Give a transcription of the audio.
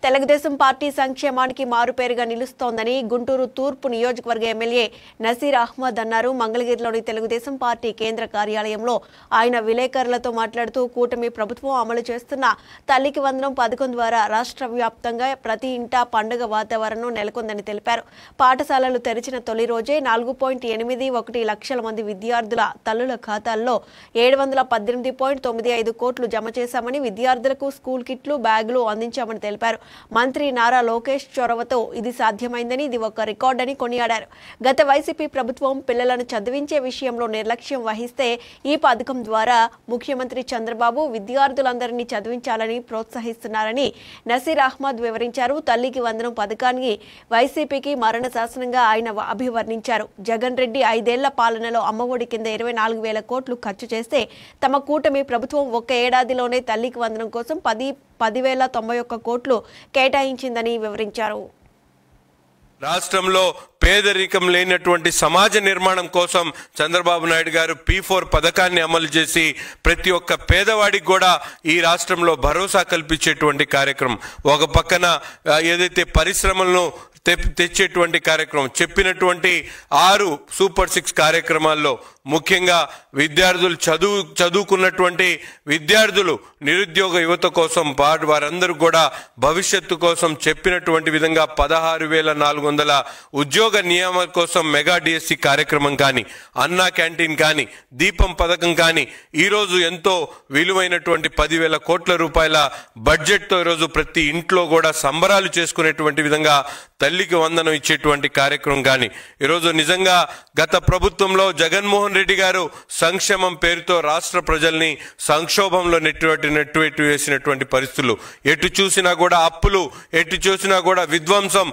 Telugu Desam party సంక్షేమానికి మారుపేరుగా నిలుస్తోందని గుంటూరు తూర్పు నియోజకవర్గ ఎమ్మెల్యే నసీర్ అహ్మద్ అన్నారు. మంగళగిరిలోని తెలుగుదేశం పార్టీ కేంద్ర కార్యాలయంలో ఆయన విలేకరులతో మాట్లాడుతూ కూటమి ప్రభుత్వం అమలు చేస్తున్న తల్లికి వందనం పథకం ద్వారా రాష్ట్ర వ్యాప్తంగా ప్రతి ఇంటా పండుగ వాతావరణం నెలకొందని తెలిపారు. పాఠశాలలు తెరిచిన తొలి రోజే 4.81 లక్షల మంది విద్యార్థుల తల్లుల ఖాతాల్లో 718.95 కోట్లు జమ చేశామని, విద్యార్థులకు స్కూల్ కిట్లు, బ్యాగులు అందించామని తెలిపారు. మంత్రి నారా లోకేష్ చొరవతో ఇది సాధ్యమైందని, ఇది ఒక రికార్డని కొనియాడారు. గత వైసీపీ ప్రభుత్వం పిల్లలను చదివించే విషయంలో నిర్లక్ష్యం వహిస్తే ఈ పథకం ద్వారా ముఖ్యమంత్రి చంద్రబాబు విద్యార్థులందరినీ చదివించాలని ప్రోత్సహిస్తున్నారని నసీర్ అహ్మద్ వివరించారు. తల్లికి వందనం పథకాన్ని వైసీపీకి మరణ శాసనంగా ఆయన అభివర్ణించారు. జగన్ రెడ్డి 5 ఏళ్ల పాలనలో అమ్మఒడి కింద 24,000 కోట్లు ఖర్చు చేస్తే తమ కూటమి ప్రభుత్వం ఒక్క ఏడాదిలోనే తల్లికి వందనం కోసం 10,091 కోట్లు కేటాయించిందని వివరించారు. రాష్ట్రంలో పేదరికం లేనటువంటి సమాజ నిర్మాణం కోసం చంద్రబాబు నాయుడు గారు P4 పథకాన్ని అమలు చేసి ప్రతి ఒక్క పేదవాడికి కూడా ఈ రాష్ట్రంలో భరోసా కల్పించేటువంటి కార్యక్రమం. ఒక పక్కన ఏదైతే పరిశ్రమలను తెచ్చేటువంటి కార్యక్రమం, చెప్పినటువంటి 6 సూపర్ 6 కార్యక్రమాల్లో ముఖ్యంగా విద్యార్థులు చదువుకున్నటువంటి విద్యార్థులు, నిరుద్యోగ యువత కోసం వారందరూ కూడా భవిష్యత్తు కోసం చెప్పినటువంటి విధంగా 16,400 ఉద్యోగ నియామక కోసం మెగా డిఎస్సి కార్యక్రమం కానీ, అన్నా క్యాంటీన్ కానీ, దీపం పథకం కానీ, ఈరోజు ఎంతో విలువైనటువంటి 10,000 కోట్ల రూపాయల బడ్జెట్తో ఈరోజు ప్రతి ఇంట్లో కూడా సంబరాలు చేసుకునేటువంటి విధంగా తల్లికి వందనం ఇచ్చేటువంటి కార్యక్రమం కానీ, ఈరోజు నిజంగా గత ప్రభుత్వంలో జగన్మోహన్ రెడ్డి గారు సంక్షేమం పేరుతో రాష్ట్ర ప్రజల్ని సంక్షోభంలో నెట్టివేసినటువంటి పరిస్థితులు, ఎటు చూసినా కూడా అప్పులు, ఎటు చూసినా కూడా విధ్వంసం.